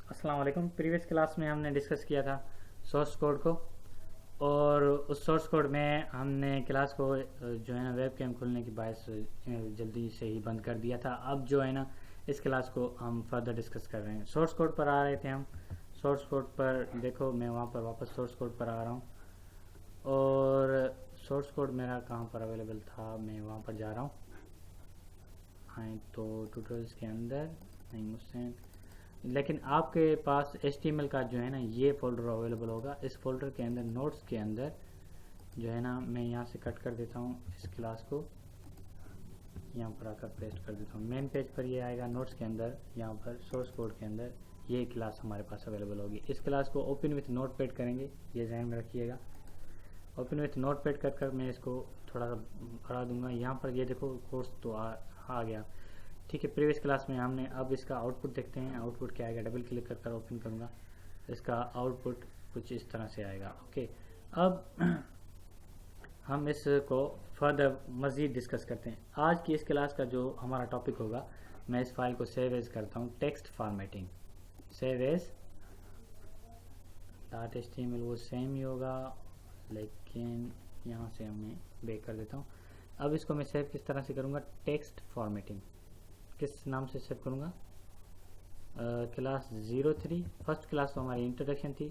अस्सलाम वालेकुम। Previous class में हमने डिस्कस किया था सोर्स कोड को, और उस सोर्स कोड में हमने क्लास को जो है ना वेब कैम खुलने की बायस जल्दी से ही बंद कर दिया था। अब जो है ना इस क्लास को हम फर्दर डिस्कस कर रहे हैं। सोर्स कोड पर आ रहे थे हम। सोर्स कोड पर देखो, मैं वहाँ पर वापस सोर्स कोड पर आ रहा हूँ, और सोर्स कोड मेरा कहाँ पर अवेलेबल था, मैं वहाँ पर जा रहा हूँ। हाँ, तो ट्यूटोरियल्स के अंदर नहीं मुझसे, लेकिन आपके पास HTML का जो है ना ये फोल्डर अवेलेबल होगा। इस फोल्डर के अंदर नोट्स के अंदर जो है ना, मैं यहाँ से कट कर देता हूँ इस क्लास को, यहाँ पर आकर पेस्ट कर देता हूँ। मेन पेज पर ये आएगा। नोट्स के अंदर यहाँ पर सोर्स कोड के अंदर ये क्लास हमारे पास अवेलेबल होगी। इस क्लास को ओपन विथ नोटपैड करेंगे, ये ध्यान में रखिएगा। ओपन विथ नोटपैड कर मैं इसको थोड़ा सा बढ़ा दूंगा। यहाँ पर ये देखो कोर्स तो आ गया। ठीक है, प्रीवियस क्लास में हमने, अब इसका आउटपुट देखते हैं। आउटपुट क्या आएगा, डबल क्लिक कर ओपन करूँगा, इसका आउटपुट कुछ इस तरह से आएगा। ओके, अब हम इसको फर्दर मज़ीद डिस्कस करते हैं। आज की इस क्लास का जो हमारा टॉपिक होगा, मैं इस फाइल को सेव एज करता हूँ, text formatting. Save as .html वो सेम ही होगा, लेकिन यहाँ से मैं बैक कर देता हूँ। अब इसको मैं सेव किस तरह से करूँगा, टेक्स्ट फॉर्मेटिंग किस नाम से सेव करूँगा, क्लास 03। फर्स्ट क्लास तो हमारी इंट्रोडक्शन थी।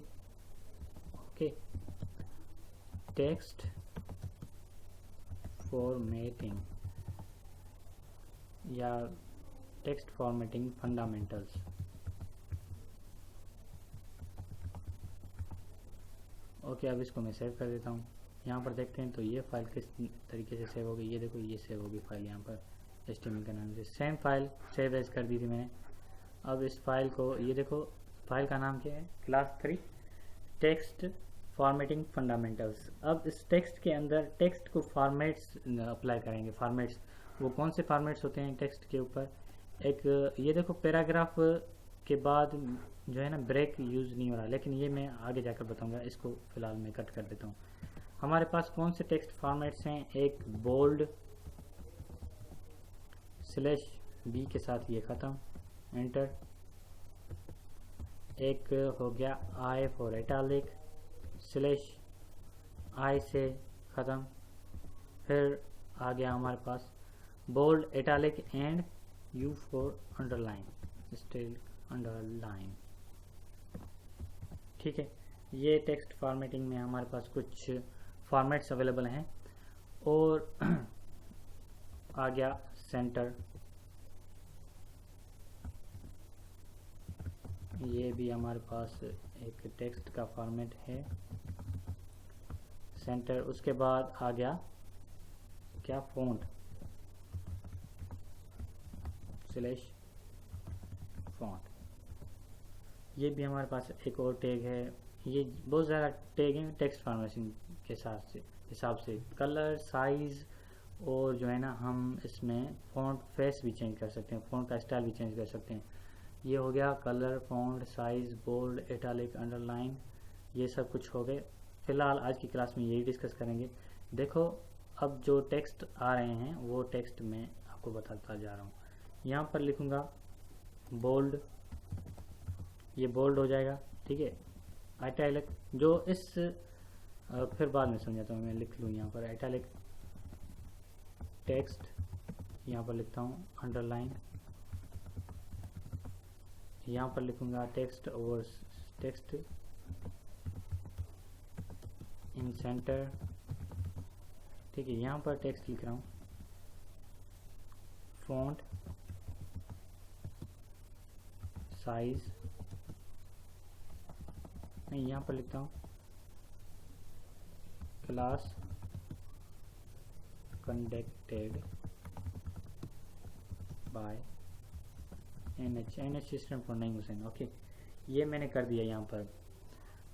ओके, टेक्स्ट फॉर्मेटिंग या टेक्स्ट फॉर्मेटिंग फंडामेंटल्स। ओके, अब इसको मैं सेव कर देता हूँ। यहाँ पर देखते हैं तो ये फाइल किस तरीके से सेव होगी। ये देखो, ये सेव होगी फाइल यहाँ पर HTML के नाम से। सेम फाइल सेव एज कर दी थी मैंने। अब इस फाइल को, ये देखो फाइल का नाम क्या है, क्लास 3 टेक्स्ट फॉर्मेटिंग फंडामेंटल्स। अब इस टेक्स्ट के अंदर टेक्स्ट को फॉर्मेट्स अप्लाई करेंगे। फॉर्मेट्स, वो कौन से फॉर्मेट्स होते हैं टेक्स्ट के ऊपर। एक ये देखो, पैराग्राफ के बाद जो है ना ब्रेक यूज़ नहीं हो रहा, लेकिन ये मैं आगे जाकर बताऊंगा। इसको फिलहाल मैं कट कर देता हूँ। हमारे पास कौन से टेक्स्ट फॉर्मेट्स हैं, एक बोल्ड /B के साथ ये ख़त्म, एंटर। एक हो गया I फॉर इटैलिक, /I से ख़त्म। फिर आ गया हमारे पास bold, italic and U for underline, still underline. ठीक है, ये टेक्स्ट फॉर्मेटिंग में हमारे पास कुछ फॉर्मेट्स अवेलेबल हैं। और आ गया सेंटर, ये भी हमारे पास एक टेक्स्ट का फॉर्मेट है, सेंटर। उसके बाद आ गया क्या, फ़ॉन्ट, /फॉन्ट। ये भी हमारे पास एक और टैग है। ये बहुत ज़्यादा टैग हैं टेक्स्ट फॉर्मेशन के हिसाब से। कलर, साइज़, और जो है ना हम इसमें फ़ॉन्ट फेस भी चेंज कर सकते हैं, फ़ॉन्ट का स्टाइल भी चेंज कर सकते हैं। ये हो गया colour, font, size, bold, italic, underline, ये सब कुछ हो गए। फ़िलहाल आज की क्लास में यही डिस्कस करेंगे। देखो, अब जो टेक्स्ट आ रहे हैं वो टेक्स्ट मैं आपको बताता जा रहा हूँ। यहाँ पर लिखूँगा बोल्ड, ये बोल्ड हो जाएगा। ठीक है, इटैलिक जो इस फिर बाद में समझाता हूँ, मैं लिख लूँ यहाँ पर इटैलिक टेक्स्ट, यहाँ पर लिखता हूँ अंडरलाइन, यहाँ पर लिखूँगा text over text in centre. ठीक है, यहाँ पर टेक्स्ट लिख रहा हूँ, फ़ॉन्ट, साइज़ नहीं, यहाँ पर लिखता हूँ class conducted by NH system for Naeem Hussain. Okay, ये मैंने कर दिया यहाँ पर।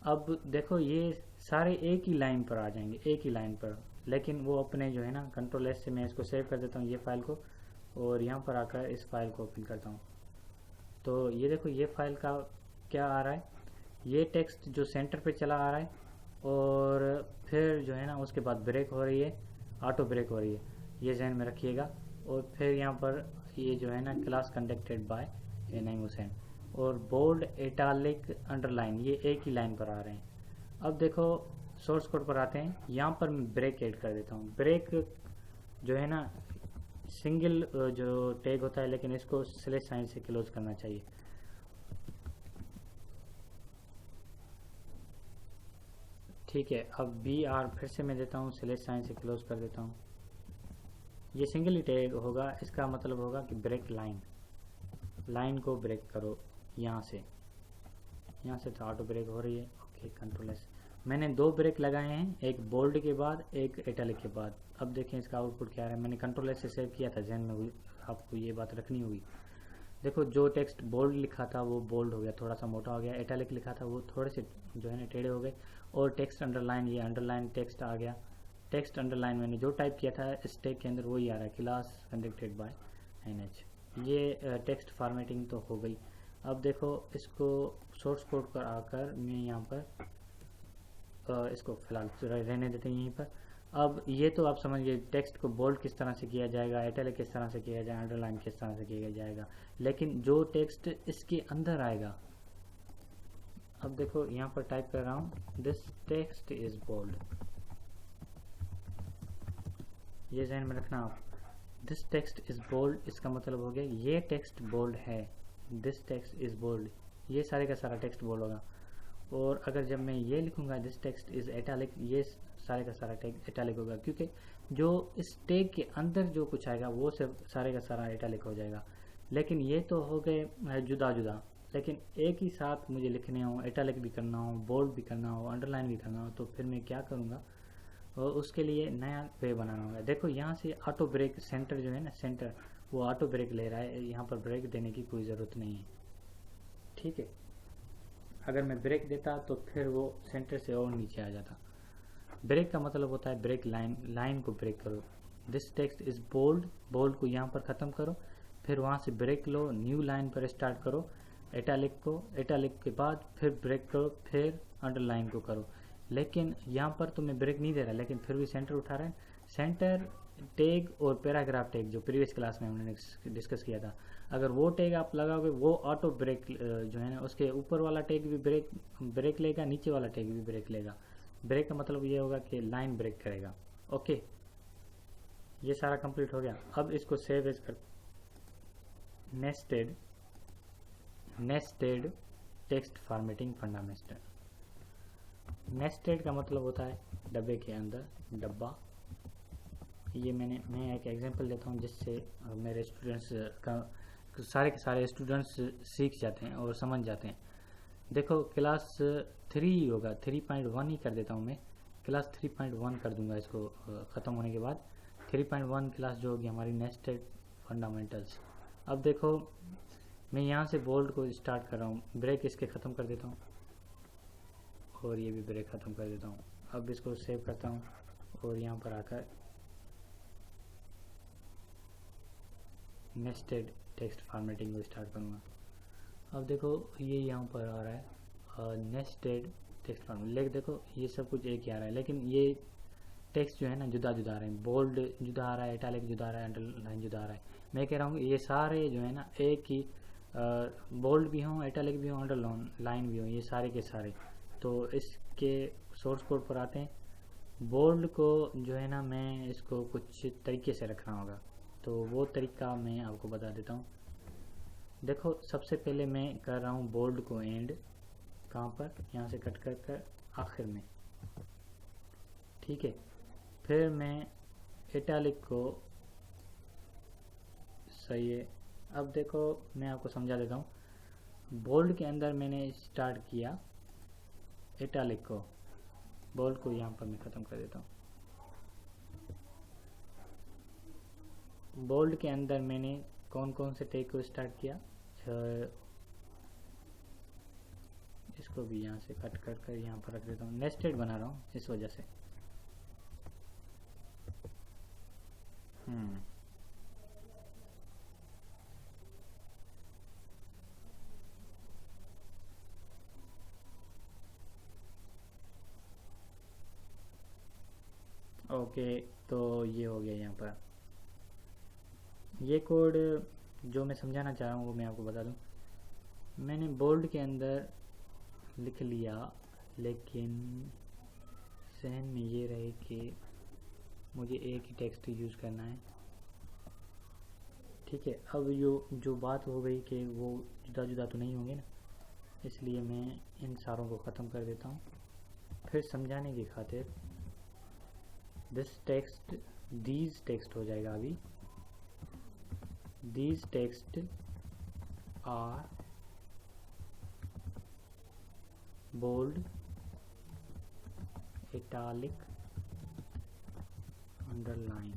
अब देखो, ये सारे एक ही लाइन पर आ जाएंगे, एक ही लाइन पर, लेकिन वो अपने जो है ना Ctrl+S से मैं इसको सेव कर देता हूँ ये फाइल को, और यहाँ पर आकर इस फाइल को ओपन करता हूँ। तो ये देखो, ये फाइल का क्या आ रहा है, ये टेक्स्ट जो सेंटर पे चला आ रहा है, और फिर जो है ना उसके बाद ब्रेक हो रही है, ऑटो ब्रेक हो रही है, ये जहन में रखिएगा। और फिर यहाँ पर ये जो है ना class conducted by Naeem Hussain, और बोल्ड, इटालिक, अंडरलाइन ये एक ही लाइन पर आ रहे हैं। अब देखो सोर्स कोड पर आते हैं। यहाँ पर मैं ब्रेक ऐड कर देता हूँ। ब्रेक जो है ना सिंगल जो टैग होता है, लेकिन इसको स्लैश साइन से क्लोज करना चाहिए। ठीक है, अब बी आर फिर से मैं देता हूँ, स्लैश साइन से क्लोज कर देता हूँ। ये सिंगल ही टैग होगा, इसका मतलब होगा कि ब्रेक लाइन को ब्रेक करो यहाँ से तो ऑटो ब्रेक हो रही है। Okay, control S. मैंने 2 ब्रेक लगाए हैं, एक बोल्ड के बाद, एक इटैलिक के बाद। अब देखें इसका आउटपुट क्या आ रहा है। मैंने कंट्रोल एस से सेव किया था, जहन में आपको ये बात रखनी होगी। देखो जो टेक्स्ट बोल्ड लिखा था वो बोल्ड हो गया, थोड़ा सा मोटा हो गया। इटैलिक लिखा था वो थोड़े से जो है ना टेढ़े हो गए। और टेक्स्ट अंडरलाइन, ये अंडरलाइन टेक्स्ट आ गया। टेक्स्ट अंडरलाइन मैंने जो टाइप किया था इस टैग के अंदर वही आ रहा है, क्लास कंडक्टेड बाय NH। ये टेक्स्ट फॉर्मेटिंग तो हो गई। अब देखो इसको सोर्स कोड पर आकर मैं यहाँ पर इसको फिलहाल रहने देते हैं यहीं पर। अब ये तो आप समझ गए टेक्स्ट को बोल्ड किस तरह से किया जाएगा, इटैलिक किस तरह से किया जाएगा, अंडरलाइन किस तरह से किया जाएगा। लेकिन जो टेक्स्ट इसके अंदर आएगा, अब देखो यहाँ पर टाइप कर रहा हूँ, दिस टेक्स्ट इज बोल्ड। ये ध्यान में रखना आप, दिस टेक्स्ट इज बोल्ड, इसका मतलब हो गया ये टेक्स्ट बोल्ड है। दिस टेक्स्ट इज बोल्ड, ये सारे का सारा टेक्स्ट बोल्ड होगा। और अगर जब मैं ये लिखूंगा दिस टेक्स्ट इज इटैलिक, ये सारे का सारा टैग इटैलिक होगा, क्योंकि जो इस टैग के अंदर जो कुछ आएगा वो सब सारे का सारा इटैलिक हो जाएगा। लेकिन ये तो हो गए जुदा जुदा, लेकिन एक ही साथ मुझे लिखने हो, इटैलिक भी करना हो, बोल्ड भी करना हो, अंडरलाइन भी करना हो, तो फिर मैं क्या करूँगा, और उसके लिए नया वे बनाना होगा। देखो यहाँ से ऑटो ब्रेक सेंटर जो है ना, सेंटर वो ऑटो ब्रेक ले रहा है, यहाँ पर ब्रेक देने की कोई ज़रूरत नहीं है। ठीक है, अगर मैं ब्रेक देता तो फिर वो सेंटर से और नीचे आ जाता। ब्रेक का मतलब होता है ब्रेक लाइन को ब्रेक करो। This text is bold, bold को यहाँ पर ख़त्म करो, फिर वहाँ से ब्रेक लो, न्यू लाइन पर स्टार्ट करो, इटैलिक के बाद फिर ब्रेक करो, फिर अंडरलाइन को करो। लेकिन यहाँ पर तो मैं ब्रेक नहीं दे रहा, लेकिन फिर भी सेंटर उठा रहा है। सेंटर टैग और पैराग्राफ टैग जो प्रीवियस क्लास में हमने डिस्कस किया था, अगर वो टैग आप लगाओगे वो ऑटो ब्रेक जो है ना, उसके ऊपर वाला टैग भी ब्रेक लेगा, नीचे वाला टैग भी ब्रेक लेगा। ब्रेक का मतलब ये होगा कि लाइन ब्रेक करेगा। ओके, ये सारा कंप्लीट हो गया। अब इसको सेव एज कर, nested text formatting fundamental. Nested का मतलब होता है डब्बे के अंदर डब्बा। ये मैं एक एग्जांपल देता हूँ जिससे मेरे स्टूडेंट्स का सारे के सारे स्टूडेंट्स सीख जाते हैं और समझ जाते हैं। देखो क्लास 3 होगा, 3.1 ही कर देता हूँ मैं, क्लास 3.1 कर दूंगा इसको ख़त्म होने के बाद। 3.1 क्लास जो होगी हमारी नेस्टेड फंडामेंटल्स। अब देखो मैं यहाँ से बोल्ड को स्टार्ट कर रहा हूँ, ब्रेक इसके ख़त्म कर देता हूँ और ये भी ब्रेक ख़त्म कर देता हूँ। अब इसको सेव करता हूँ और यहाँ पर आकर नेस्टेड टेक्स्ट फॉर्मेटिंग को स्टार्ट करूँगा। अब देखो ये यहाँ पर आ रहा है नेस्टेड टेक्स्ट फॉर्मेट, लेकिन देखो ये सब कुछ एक ही आ रहा है, लेकिन ये टेक्स्ट जो है ना जुदा जुदा आ रहे हैं। बोल्ड जुदा आ रहा है, इटैलिक जुदा आ रहा है, अंडरलाइन जुदा आ रहा है। मैं कह रहा हूँ ये सारे जो है ना एक ही बोल्ड भी हों, इटैलिक भी हों, अंडरलाइन भी हों, ये सारे के सारे। तो इसके सोर्स कोड पर आते हैं। बोल्ड को जो है ना मैं इसको कुछ तरीके से रखना होगा, तो वो तरीका मैं आपको बता देता हूँ। देखो सबसे पहले मैं कर रहा हूँ बोल्ड को एंड, कहाँ पर, यहाँ से कट कर कर आखिर में। ठीक है, फिर मैं इटैलिक को, सही है। अब देखो मैं आपको समझा देता हूँ, बोल्ड के अंदर मैंने स्टार्ट किया इटैलिक को, बोल्ड को यहाँ पर मैं ख़त्म कर देता हूँ। बोल्ड के अंदर मैंने कौन कौन से टैग को स्टार्ट किया, इसको भी यहाँ से कट कर कर यहाँ पर रख देता हूँ। नेस्टेड बना रहा हूँ इस वजह से। ओके, तो ये हो गया यहाँ पर। ये कोड जो मैं समझाना चाह रहा हूँ वो मैं आपको बता दूँ। मैंने बोल्ड के अंदर लिख लिया, लेकिन जहन में ये रहे कि मुझे एक ही टेक्स्ट यूज़ करना है। ठीक है, अब जो बात हो गई कि वो जुदा जुदा तो नहीं होंगे ना, इसलिए मैं इन सारों को ख़त्म कर देता हूँ। फिर समझाने की खातिर दीज टेक्स्ट हो जाएगा अभी। These text are bold, italic, underline.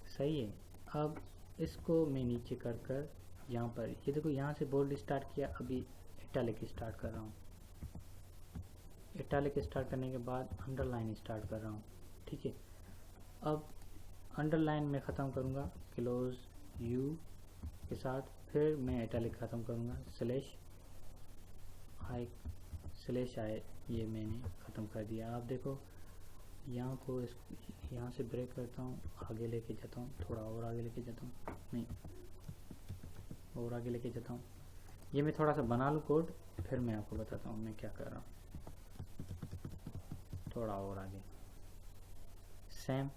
सही है। अब इसको मैं नीचे कर यहाँ पर, ये देखो यहाँ से बोल्ड स्टार्ट किया, अभी इटालिक स्टार्ट कर रहा हूँ। इटालिक स्टार्ट करने के बाद अंडरलाइन स्टार्ट कर रहा हूँ। ठीक है, अब अंडरलाइन में ख़त्म करूँगा क्लोज यू के साथ, फिर मैं इटालिक ख़त्म करूँगा स्लैश आई, ये मैंने ख़त्म कर दिया। आप देखो यहाँ को यहाँ से ब्रेक करता हूँ, आगे लेके जाता हूँ, थोड़ा और आगे लेके जाता हूँ, नहीं और आगे लेके जाता हूँ। ये मैं थोड़ा सा बना लूँ कोड, फिर मैं आपको बताता हूँ मैं क्या कर रहा हूँ। थोड़ा और आगे, सेम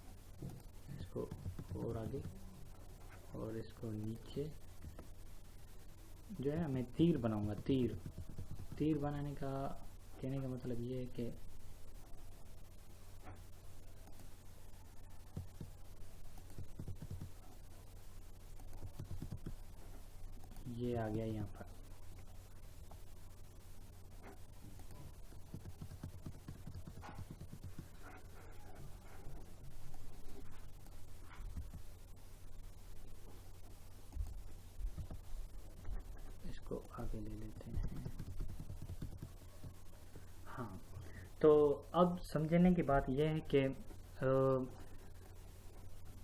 इसको और आगे, और इसको नीचे जो है मैं तीर बनाऊंगा। तीर बनाने का कहने का मतलब ये है कि ये आ गया यहाँ पर। इसको आगे ले लेते हैं। हाँ, तो अब समझने की बात यह है कि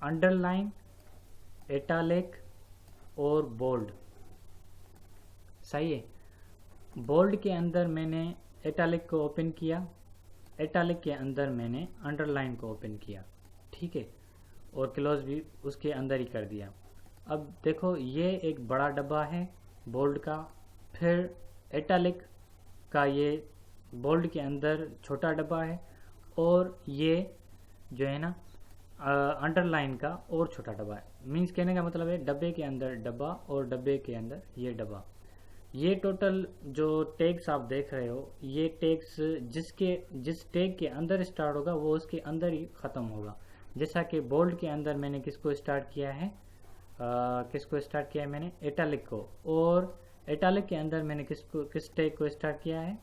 अंडरलाइन, इटालिक और बोल्ड, सही है। बोल्ड के अंदर मैंने इटालिक को ओपन किया, इटालिक के अंदर मैंने अंडरलाइन को ओपन किया। ठीक है, और क्लोज भी उसके अंदर ही कर दिया। अब देखो ये एक बड़ा डब्बा है बोल्ड का, फिर इटालिक का ये बोल्ड के अंदर छोटा डब्बा है, और ये जो है ना अंडरलाइन का और छोटा डब्बा है। मीन्स कहने का मतलब है डब्बे के अंदर डब्बा और डब्बे के अंदर ये डब्बा। ये टोटल जो टैग्स आप देख रहे हो, ये टैग्स जिस टैग के अंदर स्टार्ट होगा वो उसके अंदर ही ख़त्म होगा। जैसा कि बोल्ड के अंदर मैंने किसको स्टार्ट किया है, मैंने इटालिक को, और इटालिक के अंदर मैंने किस टैग को स्टार्ट किया है,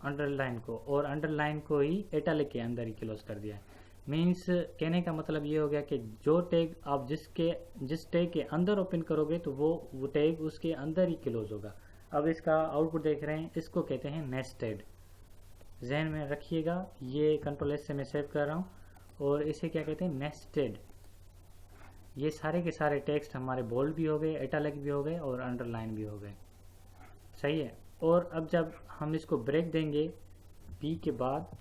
अंडरलाइन को, और अंडरलाइन को ही इटालिक के अंदर ही क्लोज कर दिया है। मीन्स कहने का मतलब ये हो गया कि जो टैग आप जिस टैग के अंदर ओपन करोगे तो वो टैग उसके अंदर ही क्लोज होगा। अब इसका आउटपुट देख रहे हैं, इसको कहते हैं नेस्टेड। जहन में रखिएगा, ये कंट्रोल एस से मैं सेव कर रहा हूँ, और इसे क्या कहते हैं, नेस्टेड। ये सारे के सारे टेक्स्ट हमारे बोल्ड भी हो गए, इटालिक भी हो गए, और अंडरलाइन भी हो गए। सही है। और अब जब हम इसको ब्रेक देंगे, पी के बाद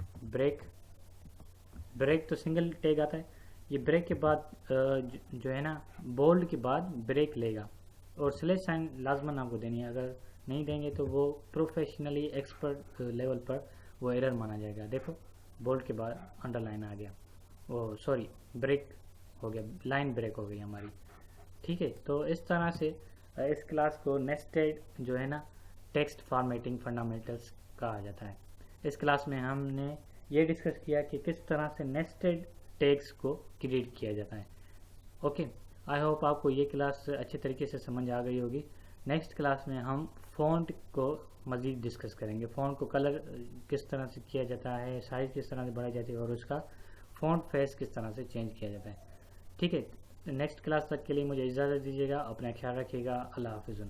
ब्रेक तो सिंगल टैग आता है, ये ब्रेक के बाद जो है ना बोल्ड के बाद ब्रेक लेगा, और स्लैश साइन लाजमन आपको देनी है। अगर नहीं देंगे तो वो प्रोफेशनली एक्सपर्ट लेवल पर वो एरर माना जाएगा। देखो बोल्ड के बाद अंडरलाइन आ गया, वो सॉरी ब्रेक हो गया, लाइन ब्रेक हो गई हमारी। ठीक है, तो इस तरह से इस क्लास को नेस्टेड जो है ना टेक्स्ट फॉर्मेटिंग फंडामेंटल्स कहा जाता है। इस क्लास में हमने ये डिस्कस किया कि किस तरह से नेस्टेड टैग्स को क्रिएट किया जाता है। ओके, आई होप आपको ये क्लास अच्छे तरीके से समझ आ गई होगी। नेक्स्ट क्लास में हम फ़ॉन्ट को मज़ीद डिस्कस करेंगे। फ़ॉन्ट को कलर किस तरह से किया जाता है, साइज़ किस तरह से बढ़ाई जाती है, और उसका फ़ॉन्ट फेस किस तरह से चेंज किया जाता है। ठीक है, नेक्स्ट क्लास तक के लिए मुझे इजाज़त दीजिएगा। अपना ख्याल रखिएगा। अल्लाह हाफ़िज़।